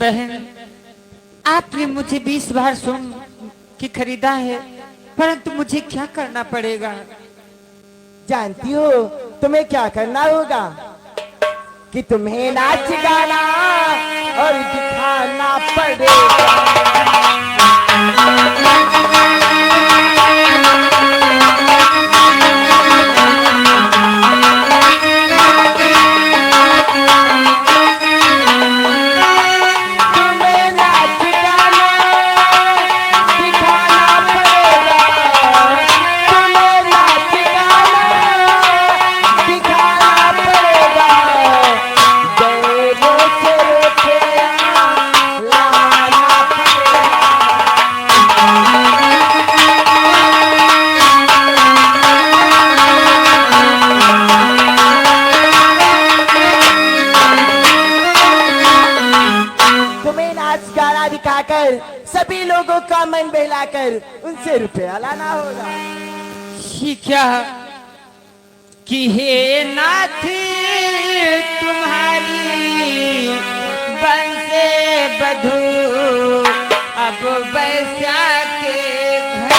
बहन, आपने मुझे 20 बार सुन कि खरीदा है, परंतु मुझे क्या करना पड़ेगा? जानती हो तुम्हें क्या करना होगा? कि तुम्हें नाच गाना और दिखाना पड़ेगा। दिखाकर सभी लोगों का मन बहलाकर उनसे रुपया लाना होगा। ये क्या कि हे नाथ तुम्हारी बंसे बधू अब बैसा के घर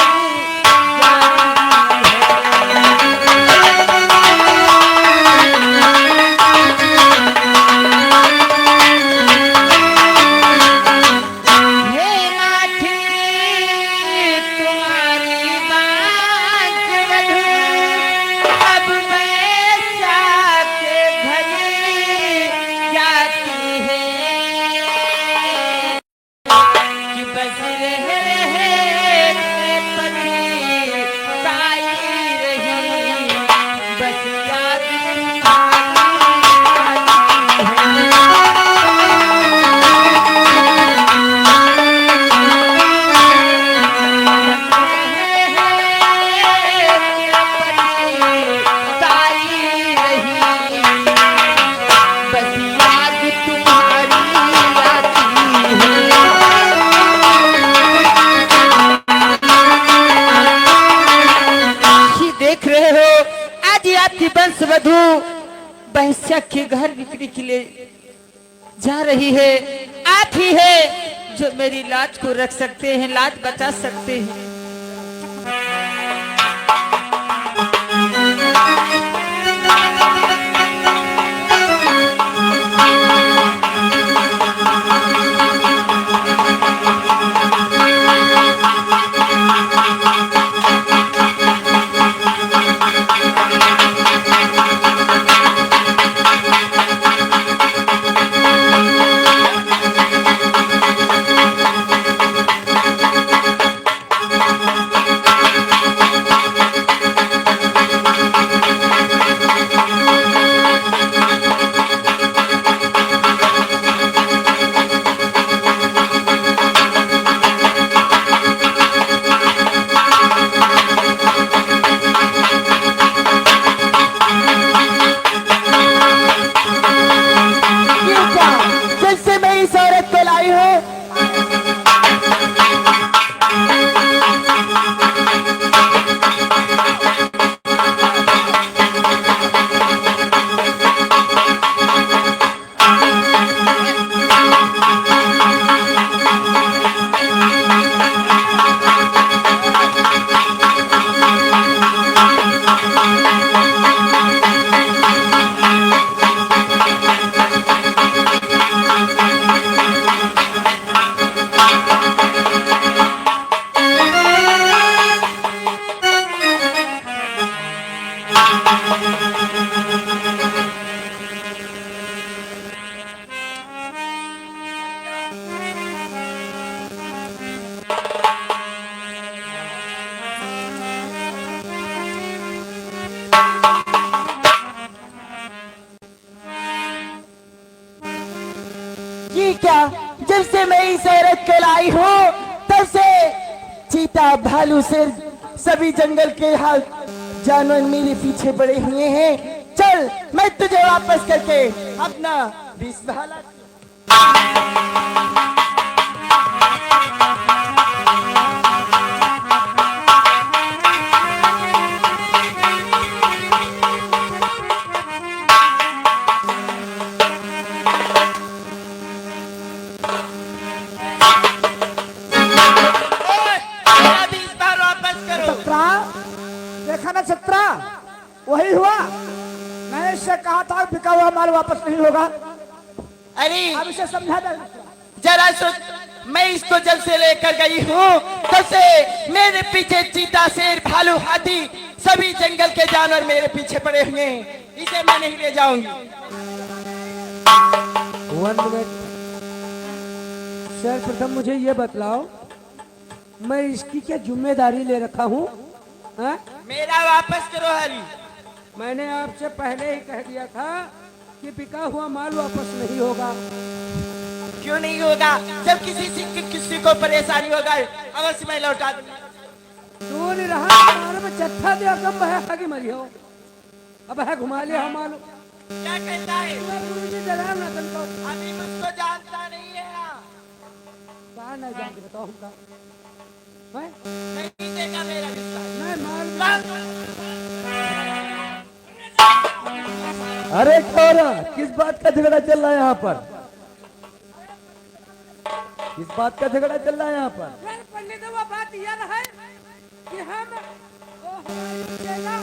वधू बहस्या के घर बिक्री के लिए जा रही है। आप ही है जो मेरी लाज को रख सकते हैं, लाज बचा सकते हैं। ये क्या, जब से मैं इस औरत को लाई हूँ तब से चीता भालू शेर सभी जंगल के जानवर मेरे पीछे पड़े हुए हैं। चल मैं तुझे वापस करके अपना विष बहाला। इससे कहा था बिका हुआ माल वापस नहीं होगा। अरे अब इसे समझा दे। जरा सोच, मैं इसको जब से लेकर गई हूँ तब से मेरे पीछे चीता, शेर, भालू, हाथी सभी जंगल के जानवर मेरे पीछे पड़े हुए हैं। इसे मैं नहीं ले जाऊंगी। 1 मिनट। सर्वप्रथम मुझे ये बतलाओ, मैं इसकी क्या जिम्मेदारी ले रखा हूँ? हाँ? मेरा वापस करो हरी। मैंने आपसे पहले ही कह दिया था कि बिका हुआ माल वापस नहीं होगा। क्यों नहीं होगा? जब किसी को परेशानी होगा अवश्य मैं लौटा दूंगा। दूर रहा में चट्ठा दिया कम है आगे मरी हो। अब है घुमा लिया हम मालूम। क्या कहता है? गुरुजी जरा ना तुमको अभी मुझको जानता नहीं है। कहा नहीं जानते, बताओ हमका। हैं? नहीं देगा मेरा विश्वास। नहीं माल। अरे कौरा, किस बात का झगड़ा चल रहा है यहाँ पर? किस बात का झगड़ा चल रहा है यहाँ पर? पंडित, वो बात यह है कि हम वो हमारी चेला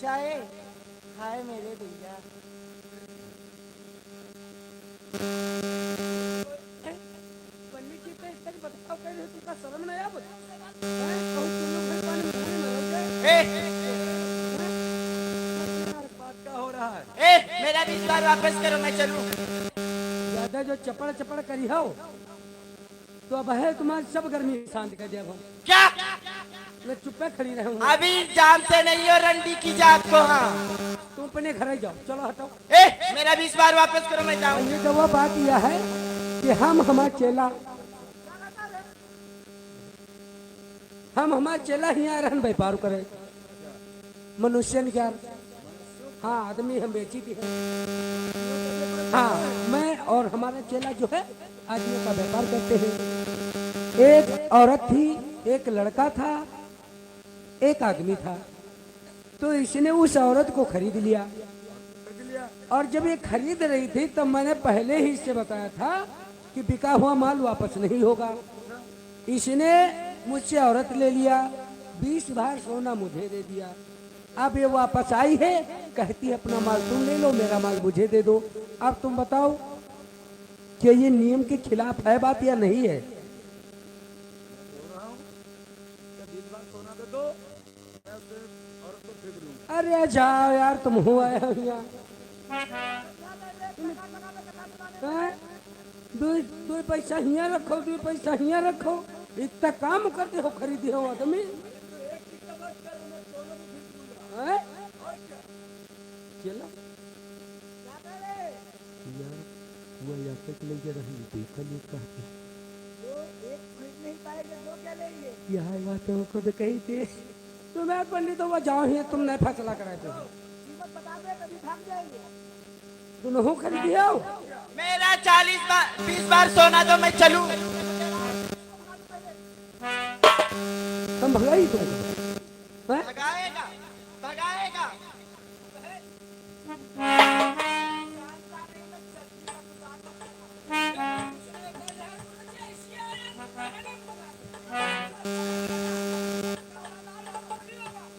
चाहे खाए मेरे भैया। पंडित जी पे इसका बताओ कैसे तुमका शर्म नहीं आवे? बहुत तुम लोग पानी में मरोगे। बात क्या हो रहा है? मेरा विश्वास वापस करो, मैं चलूं। ज्यादा जो चपड़ चपड़ करी हो तो अब है तुम्हारी सब गर्मी शांत कर दिया। क्या? मैं चुप्पे खड़ी रहूंगा। अभी जानते नहीं हो रंडी की जात को। हाँ, तुम अपने घर जाओ, चलो हटाओ। मेरा विश्वास वापस करो, मैं जाऊं। ये तो वो बात यह है कि हम हमारा चेला ही आ रहन व्यापार करे मनुष्य क्या। हाँ, आदमी हम बेची थी। हाँ, मैं और हमारा चेला जो है आदमियों का व्यापार करते हैं। एक औरत थी, एक लड़का था, एक आदमी था। तो इसने उस औरत को खरीद लिया और जब ये खरीद रही थी तब मैंने पहले ही इससे बताया था कि बिका हुआ माल वापस नहीं होगा। इसने मुझसे औरत ले लिया, 20 भार सोना मुझे दे दिया। अब ये वापस आई है, कहती है अपना माल तुम ले लो, मेरा माल मुझे दे दो। अब तुम बताओ कि ये नियम के खिलाफ है बात या नहीं है? अरे जाओ यार, तुम हो आए हो यहाँ। दो पैसा हियाँ रखो, 2 पैसा हियाँ रखो, इतना काम करते हो खरीदे हो आदमी। चलो यार, वो यहाँ तक लेके रही देखा नहीं कहते यहाँ बातों को तो कही थी। तुम्हें पंडित वो जाओ ही, तुमने फैसला कराए थे। तुम हो खरीदी हो? मेरा 20 बार सोना दो, मैं चलूं। तुम भगाई तुम भगाएगा, भगाएगा।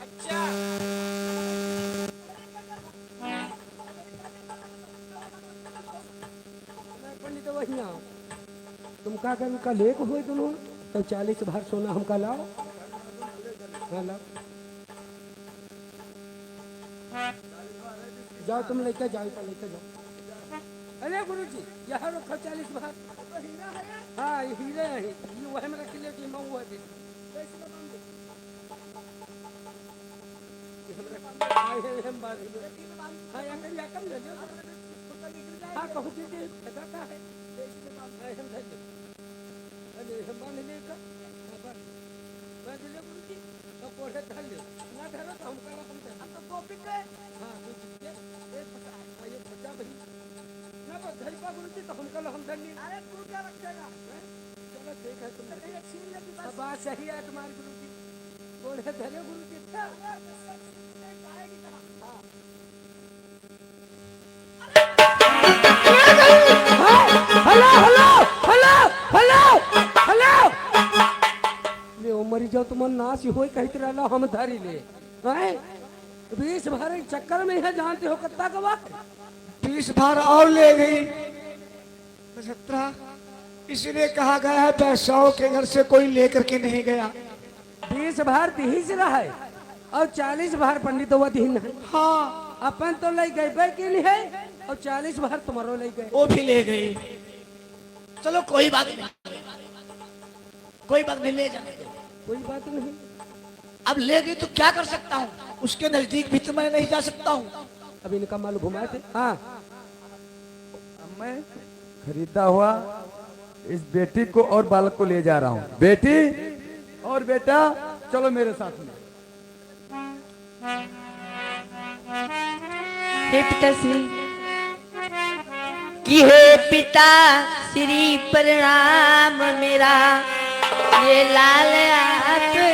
अच्छा, पंडित वही आओ। तुम का कर उनका लेख हुए दोनों, तो 40 भार सोना हमका लाओ। हाँ लाओ, जाओ तुम लेके जाओ, लेके जाओ। अरे गुरु जी, यहाँ रखो 40 भार। हाँ, ये हीरे हैं, ये वही में रख ले, मैं वो दे। हाँ, या कम ले लो। हाँ, कहूँ कि बताता है। अरे हम मान लेगा, मैं दिले गुरु जी, तो पोड़े धर ले, ना धरो तो हम करा कम कर। अब तो कॉपी के, हाँ कुछ ये पता है, ये बच्चा भाई, ना तो धर पा गुरु जी तो हम कल हम धर ले। अरे तू क्या रखेगा? चलो ठीक है, तुम ये छीन ले की बात सही है तुम्हारी गुरु जी। पोड़े धरे गुरु जी, hello hello hello hello hello. मरी जाओ तुम नाश हो कहते रहना हम धरी ले हैं 20 भर के चक्कर में है जानते हो कितना गवा 20 भार और ले गई 17 इसलिए कहा गया है पैसाओं के घर से कोई लेकर के नहीं गया 20 भर दीज रहा है और 40 भर पंडित हुआ दीन है हाँ अपन तो ले गए कि नहीं है और 40 भर तुम्हारो ले गए वो भी ले गई चलो कोई बात नहीं ले जाने दो कोई बात नहीं अब ले गई तो क्या कर सकता हूँ उसके नजदीक भी तो मैं नहीं जा सकता हूँ अब इनका माल घुमाए थे हाँ मैं खरीदा हुआ इस बेटी को और बालक को ले जा रहा हूँ बेटी और बेटा चलो मेरे साथ में हे पिता श्री कि हे पिता श्री प्रणाम मेरा ये लाल आपका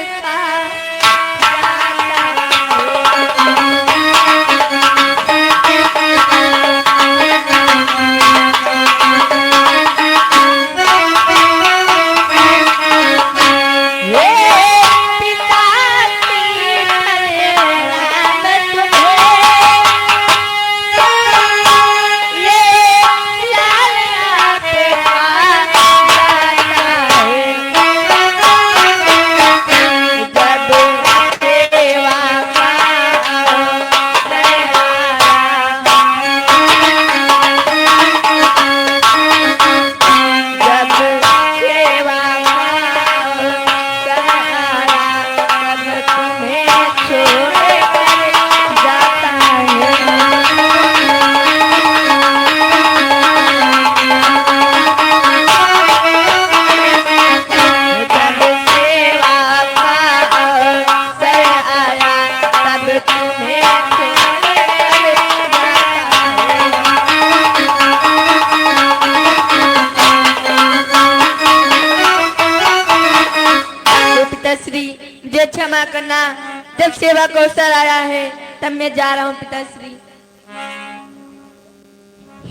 क्षमा करना जब सेवा का अवसर आया है तब मैं जा रहा हूँ पिताश्री।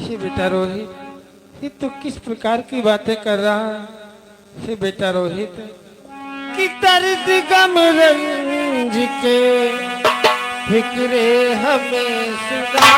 हे बेटा रोहित ये तो किस प्रकार की बातें कर रहा है हे बेटा रोहित कि दर्द गम रंज के फिक्रे हमें सुना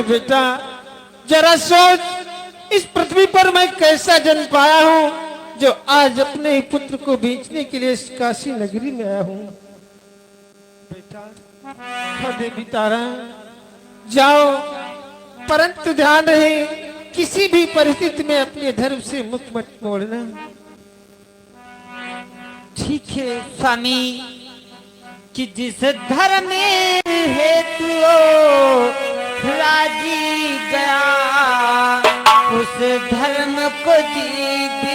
बेटा जरा सोच इस पृथ्वी पर मैं कैसा जन्म पाया हूँ जो आज अपने ही पुत्र को बेचने के लिए इस काशी नगरी में आया हूँ। बेटा हाँ देवी तारा जाओ परंतु ध्यान रहे किसी भी परिस्थिति में अपने धर्म से मुख मत मोड़ना। ठीक है स्वामी कि जिस धर्म में हेतु राजी गया उस धर्म को जीवित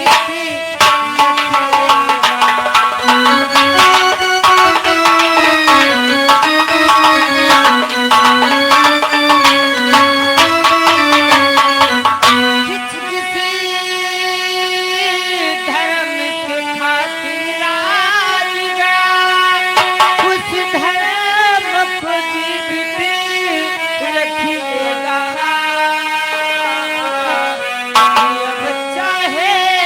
चाहे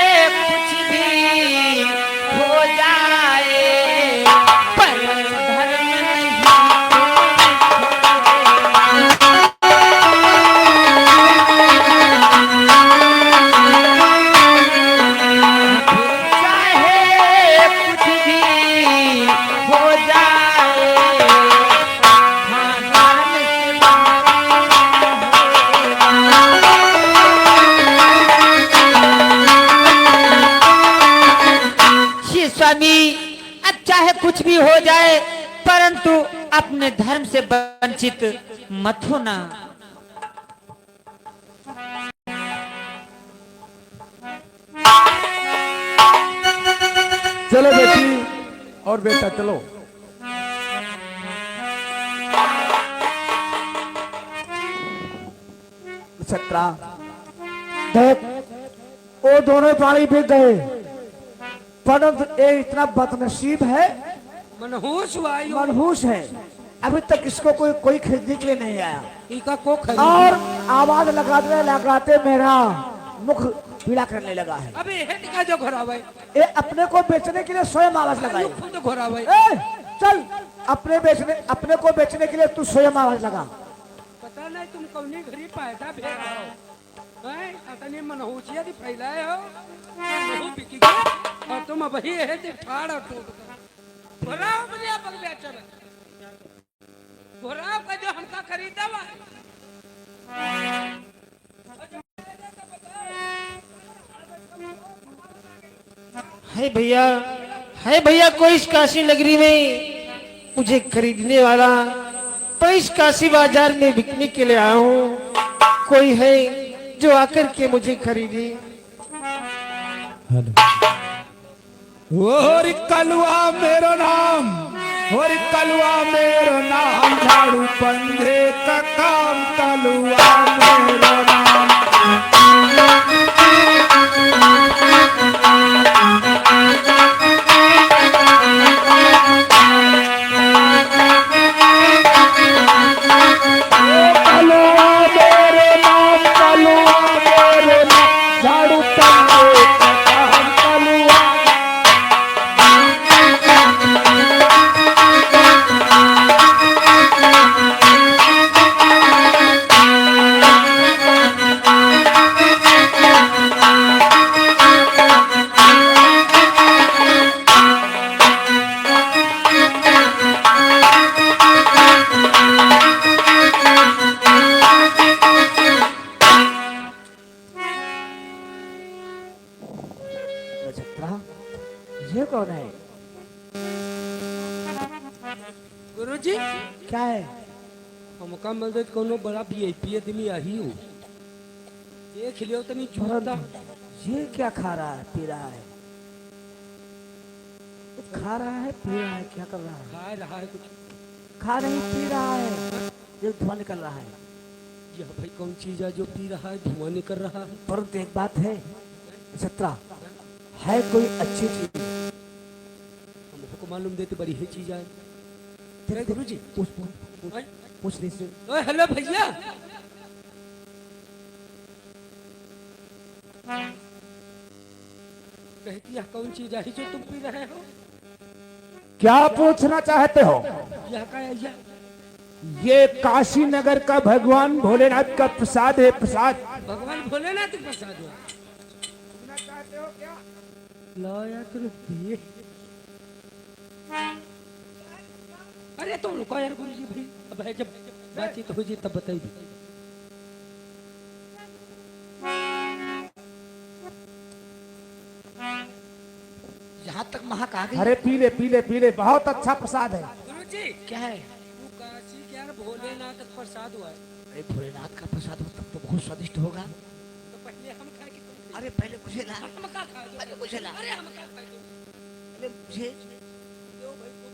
कुछ भी हो जाए, परंतु अपने धर्म से वंचित मत होना। चलो बेटी और बेटा चलो। छत्रा देख, वो दोनों पानी पी गए, परंतु ये इतना बदनसीब है, मनहूस हुआ यो। मनहूस है, अभी तक इसको कोई खरीदने के लिए नहीं आया। इका को खरीद और आवाज लगाते लगाते मेरा मुख पीला करने लगा है। अबे हेट का जो घोरा भाई, ये अपने को बेचने के लिए स्वयं आवाज लगाए। खुद घोरा भाई। चल, अपने को बेचने के लिए तू स्वयं आवाज लगा। पता नहीं तुम कौनी घरी पैदा भेज रहे हो, हैं? अतनी मनहूसिया दी फैलाए हो, मनहू बिकी गया और तुम अभी है ते ठाड़ और टूट कर घोरा बलिया पग बेचर घोरा का जो हमका खरीदा हुआ है भैया कोई इस काशी नगरी में मुझे खरीदने वाला, तो इस काशी बाजार में बिकने के लिए आया हूँ। कोई है जो आकर के मुझे खरीदे। और कलुआ मेरो नाम, और कलुआ मेरो नाम, झाड़ू पंधे का काम, कलुआ मेरो नाम। ये कौन है? गुरुजी क्या है? हमका मदद कोनो बड़ा वीआईपी आदमी आई हो, देख लियो तनी झूठा। ये क्या खा रहा है, पी रहा है? कुछ खा रहा है, पी रहा है, क्या कर रहा है? खा रहा है कुछ, खा नहीं, पी रहा है, ये धुआं निकल रहा है। यह भाई कौन चीज है जो पी रहा है, धुआं निकल रहा है? परंतु एक बात है छत्रा, है कोई अच्छी चीज? हमको मालूम देते बड़ी ही चीज है। तेरे गुरुजी पूछ लीजिए। ओए हेलो भैया, कहती है कौन चीज है जो तुम पी रहे हो? क्या पूछना चाहते हो? यह का है यह? ये काशी नगर का भगवान भोलेनाथ का प्रसाद है, प्रसाद। भगवान भोलेनाथ का प्रसाद है। लाया तुम पिए। अरे तुम रुको यार गुरुजी भाई, अब है जब बातचीत हो जी तब बताइए। यहाँ तक महक आ गई। अरे पीले पीले पीले, बहुत अच्छा प्रसाद है। गुरुजी क्या है? वो काशी क्या भोलेनाथ का प्रसाद हुआ है। अरे भोलेनाथ का प्रसाद हो तब तो बहुत स्वादिष्ट होगा। तो पहले हम खाए कि तुम? अरे पहले मुझे ला। हम का खाए? अरे मुझे ला। अरे हम का खाए? अरे मुझे दो भाई को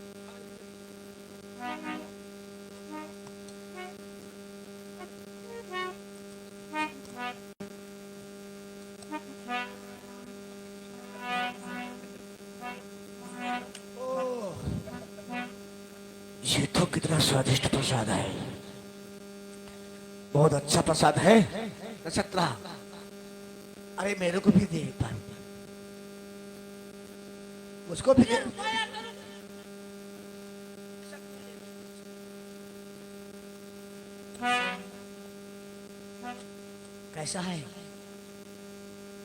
ये तो कितना स्वादिष्ट प्रसाद है, बहुत अच्छा प्रसाद है। नक्षत्रा, अरे मेरे को भी दे एक बार, मुझको भी दे। कैसा है?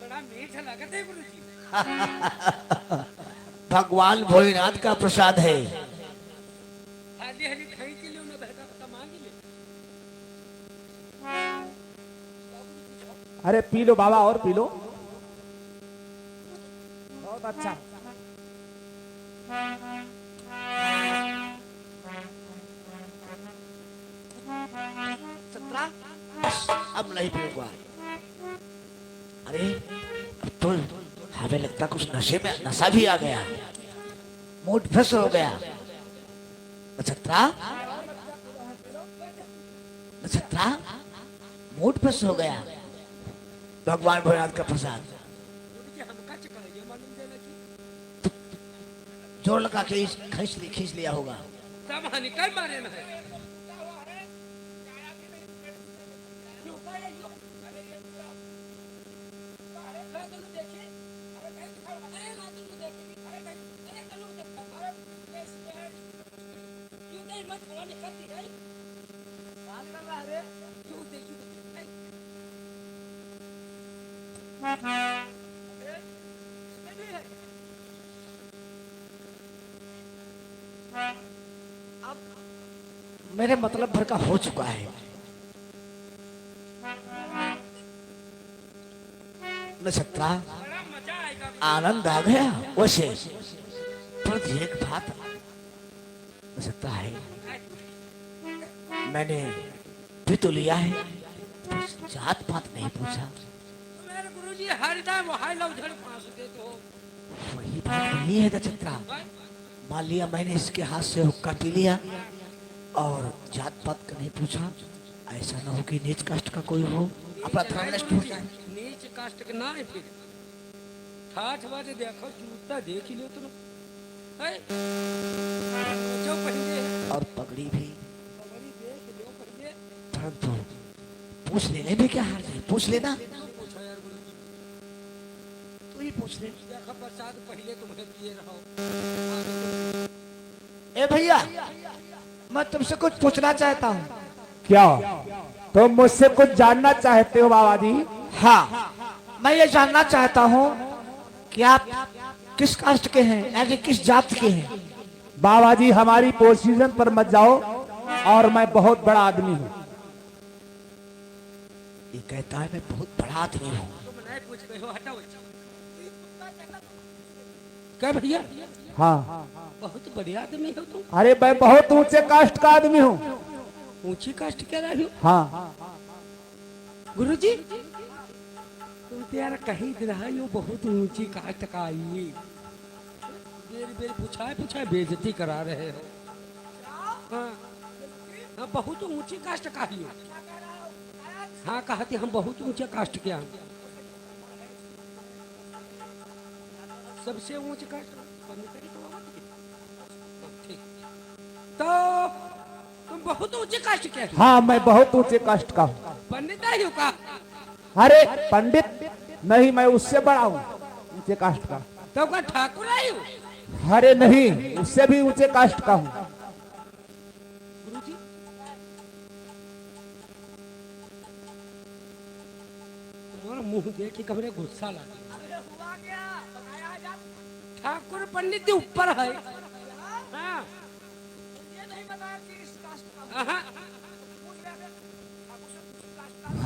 बड़ा मीठा लगता है गुरुजी। भगवान भोलेनाथ का प्रसाद है। हाली हाली खाई के लिए उन्हें बहका पता मांगी ले। अरे पी लो बाबा, और पी लो, बहुत अच्छा। अब नहीं पीऊंगा। अरे अब तो हमें लगता कुछ नशे में नशा भी आ गया, मूड फ्रेश हो गया। नक्षत्रा, नक्षत्रा, मूड फ्रेश हो गया। भगवान भोलेनाथ का प्रसाद। जोर लगा के खींच लिया होगा। मेरे मतलब भर का हो चुका है। नक्षत्रा, आनंद आ गया। वैसे पर एक बात नक्षत्रा है, मैंने भी तो लिया है, जात पात नहीं पूछा। मेरे गुरुजी हर टाइम हाय लव झड़ पास देते हो। वही बात नहीं है नक्षत्रा। मान लिया मैंने इसके हाथ से हुक्का पी लिया और जात पात का नहीं पूछा, ऐसा ना हो कि नीच कास्ट का कोई हो, अपना धर्म नष्ट हो जाए। नीच कास्ट के ना है फिर ठाठ बाजे देखो जूता देख ही लो तुम। है जो पहले और पगड़ी भी, पगड़ी देख लो पहले। परंतु पूछ लेने में क्या हार है, पूछ लेना। पूछो यार गुरुजी, तू ही पूछ ले। देखो प्रसाद पहले तुम्हें दिए रहो। ए भैया, मैं तुमसे कुछ पूछना चाहता हूँ। क्या तुम मुझसे कुछ जानना चाहते हो बाबा जी? हाँ, मैं ये जानना चाहता हूँ कि आप किस कास्ट के हैं, यानी किस जात के हैं। बाबा जी हमारी पोजीशन पर मत जाओ, और मैं बहुत बड़ा आदमी हूँ। ये कहता है मैं बहुत बड़ा आदमी हूँ। तुम नहीं पूछ रहे हो, हटाओ। क्या भैया? हाँ, बहुत बढ़िया आदमी हो तुम। अरे मैं बहुत ऊंचे कास्ट का आदमी हूँ। ऊंची कास्ट कह रहे हो? हाँ, गुरुजी तुम त्यार कहीं रहा हो, बहुत ऊंची कास्ट का आई। बेर बेर पूछा बेइज्जती करा रहे हो। हाँ, हाँ बहुत ऊंची कास्ट का ही हो। हाँ कहते हम बहुत ऊंचे कास्ट के हैं। सबसे ऊंचे कास्ट ठीक। तो तुम बहुत ऊंचे कास्ट के हो? हाँ मैं बहुत ऊंचे कास्ट का हूँ। पंडित ही हो का? अरे पंडित नहीं, मैं उससे बड़ा हूँ ऊंचे कास्ट का। तो क्या ठाकुर आई हो? अरे नहीं, उससे भी ऊंचे कास्ट का हूँ। गुरुजी तुम्हारा मुंह देख के कमरे गुस्सा लगा। ठाकुर पंडित के ऊपर है। हाँ। हाँ।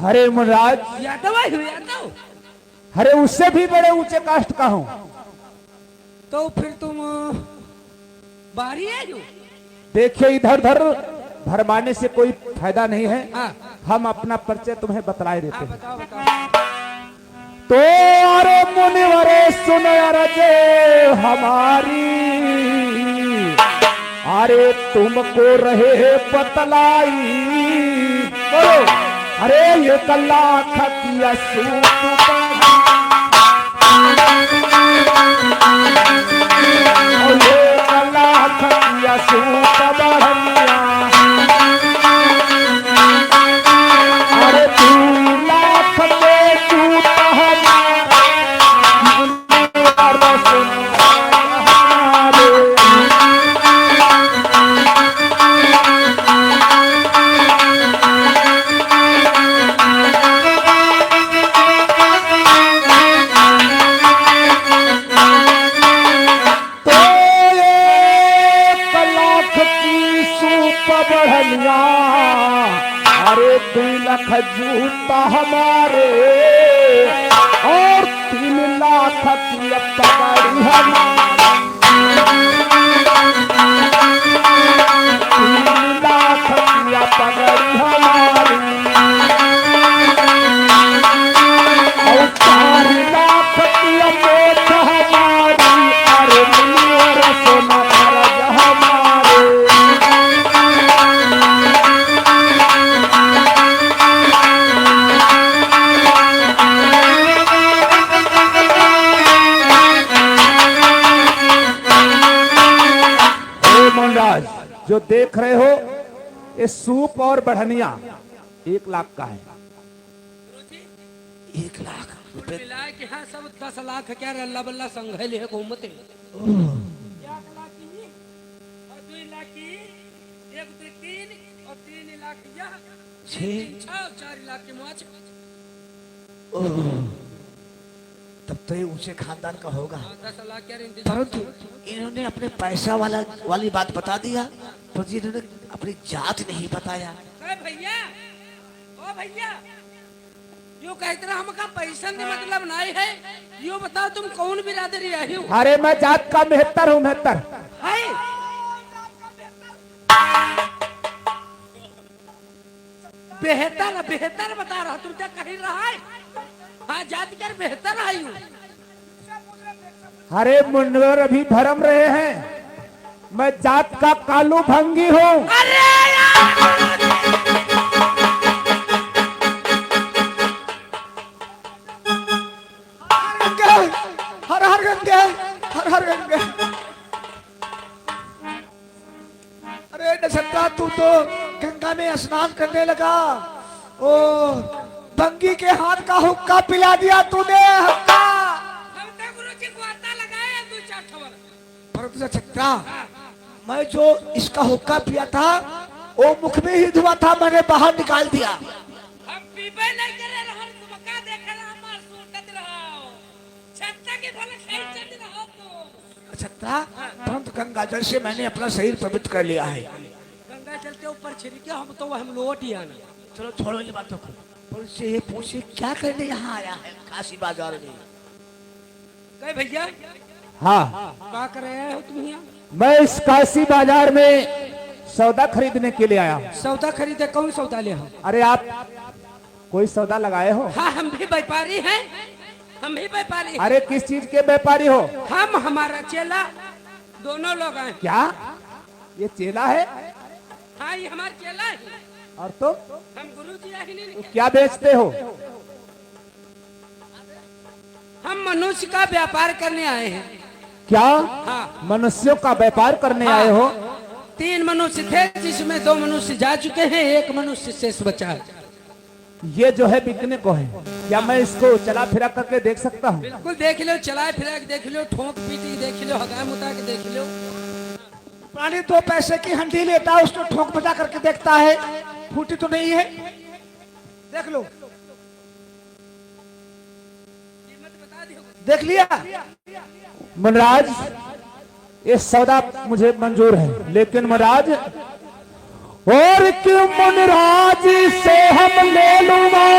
अरे मुराद, यादव आई हो? यादव? अरे उससे भी बड़े ऊंचे कास्ट का हूँ। तो फिर तुम बारी आई हो? देखिए इधर उधर भरमाने से कोई फायदा नहीं है। हाँ। हम अपना परिचय तुम्हें बतलाए देते हैं। बताओ बताओ। तो अरे मुनिवरे सुन अरजे हमारी, अरे तुमको रहे बतलाई। बोलो, अरे ये कल्ला खतिया सूत ये कल्ला खतिया सूत बढ़िया। अरे 2 लाख के सूत बढ़निया। अरे 2 लाख जूता हमारे और 3 लाख की पगड़ी हमारी। 3 लाख की पगड़ी हमारी। देख रहे हो ये सूप और बढ़निया 1 लाख का है। 1 लाख रुपए मिलाए कि हाँ सब 10 लाख क्या रल्ला बल्ला संघले है घूमते 1 लाख की और 2 लाख की 1 2 3 और 3 लाख यह 6 4 लाख की माछ। तब तो ये ऊंचे खानदान का होगा। 10 लाख क्या परंतु इन्होंने अपने पैसा वाली बात बता दिया, पर जी इन्होंने अपनी जात नहीं बताया। भैया ओ भैया यो कहते रहा हमका पैसा ने मतलब नहीं है। यो बताओ तुम कौन बिरादरी आई हो? अरे मैं जात का 73 हूँ 73। है बेहतर बता रहा तुम क्या कह रहा है? हाँ जात कर बेहतर आई हूँ। अरे मुनवर अभी भरम रहे हैं, मैं जात का कालू भंगी हूँ। अरे हर हर गंगे, हर हर गंगे। अरे नशक्ता तू तो गंगा में स्नान करने लगा। ओ बंगी के हाथ का हुक्का पिला दिया तूने, हुक्का। गुरुजी को आता लगाया 2-4 खबर। परंतु नक्षत्रा, मैं जो इसका हुक्का पिया था वो मुख में ही धुआ था, मैंने बाहर निकाल दिया। अब पीबे नहीं करे रहन तुमका देख रहा मार सुटत रहो। छत्ता के भले खेचत रहो तो। नक्षत्रा, परंतु गंगा जल से मैंने अपना शरीर पवित्र कर लिया है। गंगा जल के ऊपर छिड़के हम तो हम लौट ही आना। चलो छोड़ो इन बातों को, पर उससे ये पूछे क्या करने यहाँ आया है काशी बाजार में? कहे भैया हाँ, क्या कर रहे हो तुम यहाँ? मैं इस काशी बाजार में सौदा खरीदने के लिए आया हूँ। सौदा खरीदे कौन सौदा ले हम? अरे आप कोई सौदा लगाए हो? हाँ हम भी व्यापारी हैं, हम भी व्यापारी हैं। अरे किस चीज के व्यापारी हो? हम हमारा चेला दोनों लोग हैं। क्या ये चेला है? हाँ ये हमारा चेला है। और तुम हम गुरुजी है ही नहीं। क्या बेचते हो? हम मनुष्य का व्यापार करने आए हैं। क्या हाँ। मनुष्यों का व्यापार करने आए हो? 3 मनुष्य थे जिसमें 2 मनुष्य जा चुके हैं, 1 मनुष्य शेष बचा है। ये जो है बिकने को है, क्या मैं इसको चला फिरा करके देख सकता हूँ? बिल्कुल देख लो, चला फिरा के देख लो, ठोक पीटी देख लो, हगा मुता के देख लो। प्राणी 2 पैसे की हंडी लेता है, उसको ठोक बजा करके देखता है, फूटी तो नहीं है, देख लो। देख लिया मनराज, ये सौदा मुझे मंजूर है, लेकिन मनराज और क्यों मनराज से हम ले लूंगा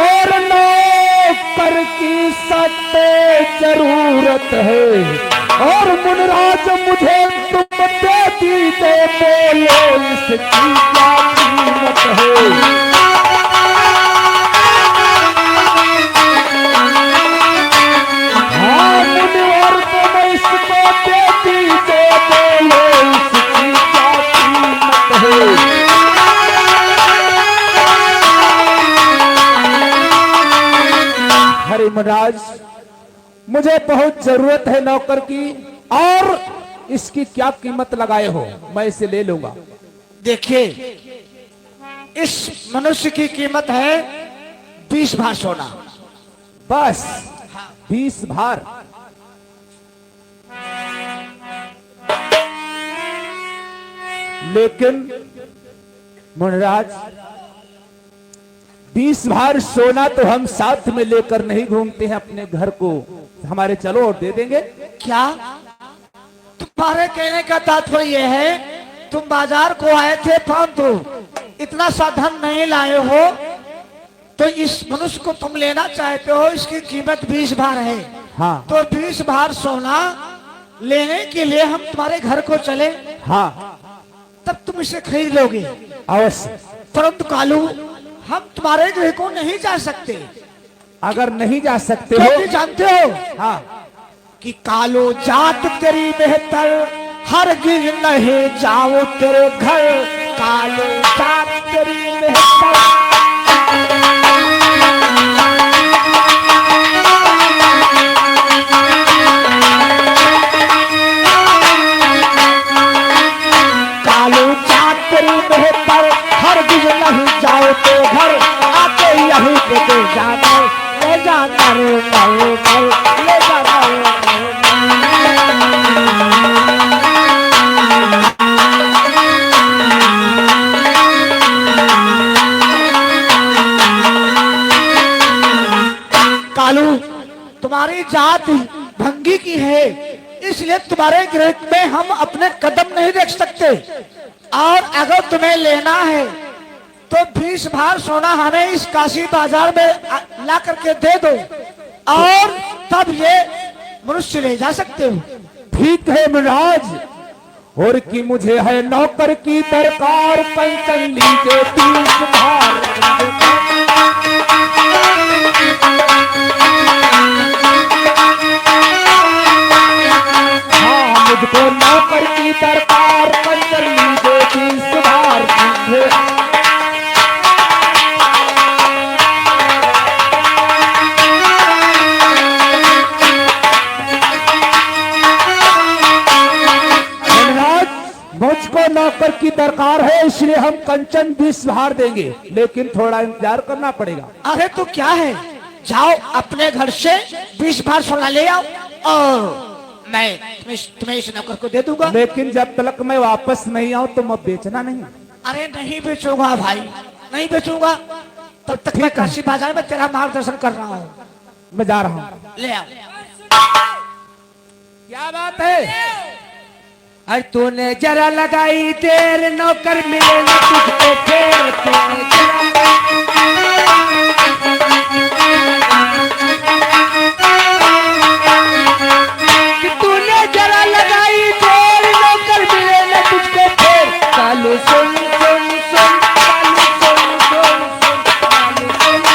और नौकर की सख्त जरूरत है, और मनराज मुझे तुम दे दीजिए, बोलो इसकी क्या कीमत है? हरे महाराज, मुझे बहुत जरूरत है नौकर की, और इसकी क्या कीमत लगाए हो? मैं इसे ले लूंगा। देखिए, इस मनुष्य की कीमत है 20 भार सोना। बस 20 भार? लेकिन मनराज, 20 भार सोना तो हम साथ में लेकर नहीं घूमते हैं अपने घर को, हमारे चलो और दे देंगे। क्या तुम्हारे कहने का तात्पर्य यह है तुम बाजार को आए थे परंतु इतना साधन नहीं लाए हो, तो इस मनुष्य को तुम लेना चाहते हो, इसकी कीमत 20 भार है। हाँ। तो 20 भार सोना लेने के लिए हम तुम्हारे घर को चले? हाँ। तब तुम इसे खरीद लोगे अवश्य। परंतु कालू, हम तुम्हारे गृह को नहीं जा सकते। अगर नहीं जा सकते हो, क्योंकि जानते हो हाँ, कि कालो जात तेरी बेहतर, हर गिर नहीं जाओ तेरे घर, कालो जात तेरी बेहतर। तेरी मेहर हर दिन नहीं जाओ तो घर आके यहीं पे दे जाना ले जाना रे मल मल ले जाना रे कालू, तुम्हारी जात भंगी की है, इसलिए तुम्हारे गृह में हम अपने कदम नहीं रख सकते। और अगर तुम्हें लेना है तो 20 भार सोना हमें इस काशी बाजार में ला करके दे दो, और तब ये मनुष्य ले जा सकते हो। ठीक है महाराज, और कि मुझे है नौकर की दरकार, कंचन लीजिए 30 भार। हाँ, मुझको नौकर की दरकार, कंचन लीजिए 30 भार। मुझको नौकर की दरकार है, इसलिए हम कंचन 20 भार देंगे, लेकिन थोड़ा इंतजार करना पड़ेगा। अरे तो क्या है, जाओ अपने घर से 20 भार सोना ले आओ और मैं तुम्हें इस नौकर को दे दूंगा। लेकिन जब तक मैं वापस नहीं आऊं तो मैं बेचना नहीं। अरे नहीं बेचूंगा भाई, नहीं बेचूंगा, तब तक मैं काशी बाजार में तेरा मार्गदर्शन कर रहा हूँ। मैं जा रहा हूँ। ले आओ। क्या बात है? अरे तूने जरा लगाई देर, नौकर मिले न तुझको फिर। तूने जरा लगाई देर, नौकर मिले न तुझको फिर। कालू सुन सुन सुन, कालू सुन सुन सुन, कालू सुन।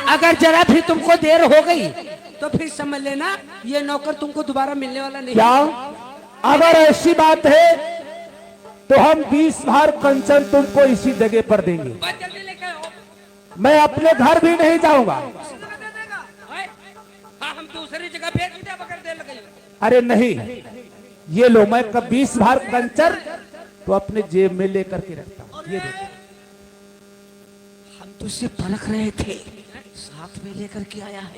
अगर जरा भी तुमको देर हो गई तो फिर समझ लेना ये नौकर तुमको दोबारा मिलने वाला नहीं। क्या अगर ऐसी बात है तो हम 20 भार कंचन तुमको इसी जगह पर देंगे। मैं अपने घर भी नहीं जाऊंगा। हम दूसरी जगह भेज दें बगैर देर लगे। अरे नहीं, ये लो, मैं 20 भार कंचन तो अपने जेब में लेकर के रखता हूँ। ये देखो, हम तो उससे परख रहे थे, साथ में लेकर के आया है।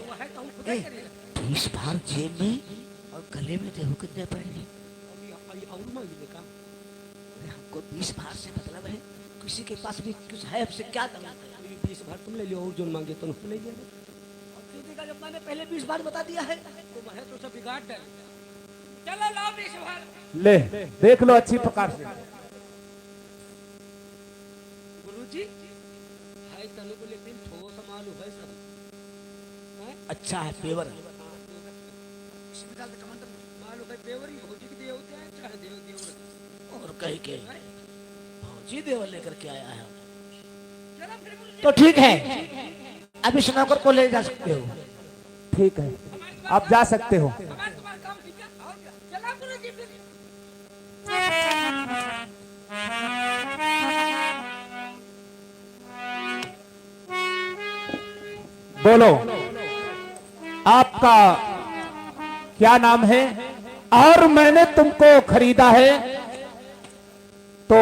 20 भार जेब में और गले में देखो कितने पड़ेंगे। हमको 20 भार से मतलब है, किसी के पास भी कुछ है, हमसे क्या दंगा। 20 भार तुम ले लो और जो मांगे तुम ले लो। जब मैंने पहले 20 भार बता दिया है तो वह तो सब बिगाड़ डाल। चलो लाओ 20 भार। ले देख लो अच्छी प्रकार से। गुरुजी भाई तनु को लेकिन ठोस मालूम है सब। अच्छा है, पेवर है। मालूम है पेवर ही भौजी के देव होते हैं, चाहे देव देव और कहीं के भौजी देवर लेकर के आया है। तो ठीक है, अब इस नौकर को ले जा सकते हो। ठीक है, आप जा सकते हो। बोलो, आपका क्या नाम है? और मैंने तुमको खरीदा है तो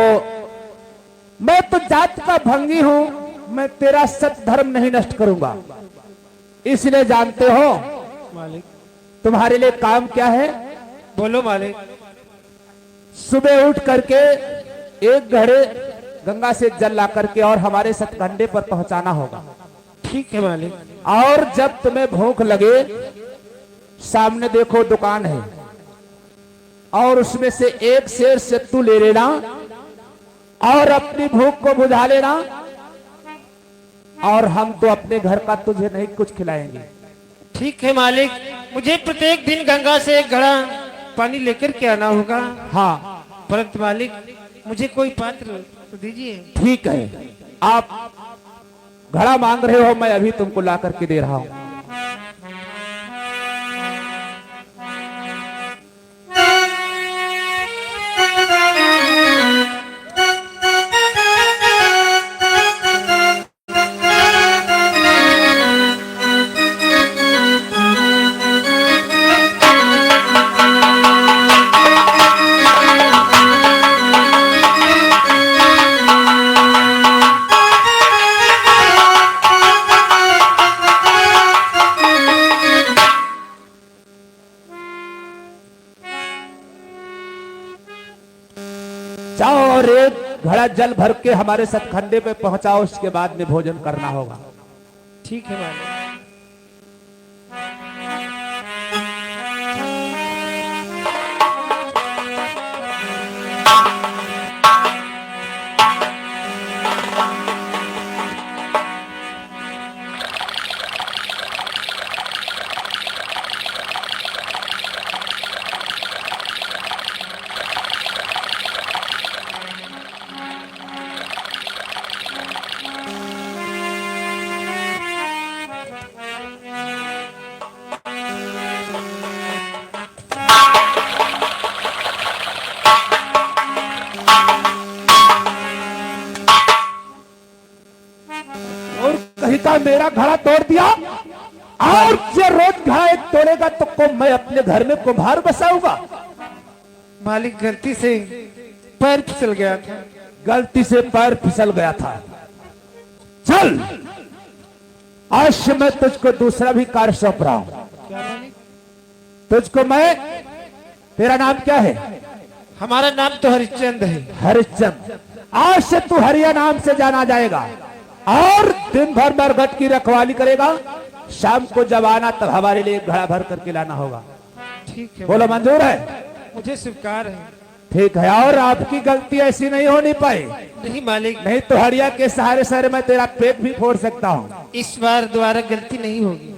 मैं तो जात का भंगी हूं, मैं तेरा सत धर्म नहीं नष्ट करूंगा। इसलिए जानते हो मालिक। तुम्हारे लिए काम क्या है? बोलो मालिक। सुबह उठ करके एक घड़े गंगा से जल ला करके और हमारे सतखंडे पर पहुंचाना होगा। ठीक है मालिक। और जब तुम्हें भूख लगे, सामने देखो दुकान है, और उसमें से एक सेर सत्तू ले लेना और अपनी भूख को बुझा लेना, और हम तो अपने घर का तुझे नहीं कुछ खिलाएंगे। ठीक है मालिक, मुझे प्रत्येक दिन गंगा से एक घड़ा पानी लेकर के आना होगा। हाँ, परंतु मालिक मुझे कोई पात्र तो दीजिए। ठीक है, आप घड़ा मांग रहे हो, मैं अभी तुमको ला करके दे रहा हूं। जाओ और एक घड़ा जल भर के हमारे सतखंडे पे पहुंचाओ, उसके बाद में भोजन करना होगा। ठीक है मालिक। और कहीं का मेरा घड़ा तोड़ दिया, और जो रोज घड़ा एक तोड़ेगा तो को मैं अपने घर में कुम्हार बसाऊंगा। मालिक गलती से पैर फिसल गया था। गलती से पैर फिसल गया था। चल, आज से मैं तुझको दूसरा भी कार्य सौंप रहा हूं। क्या मालिक? तुझको मैं, तेरा नाम क्या है? हमारा नाम तो हरिश्चंद्र है। हरिश्चंद्र। आज से तू हरिया नाम से जाना जाएगा और दिन भर मरघट की रखवाली करेगा। शाम को जब आना तब हमारे लिए घड़ा भर करके लाना होगा। ठीक है बोलो मंजूर है? मुझे स्वीकार है। ठीक है, और आपकी गलती ऐसी नहीं होनी पाई, नहीं मालिक, नहीं तो हरिया के सहारे सहारे मैं तेरा पेट भी फोड़ सकता हूँ। इस बार दोबारा गलती नहीं होगी।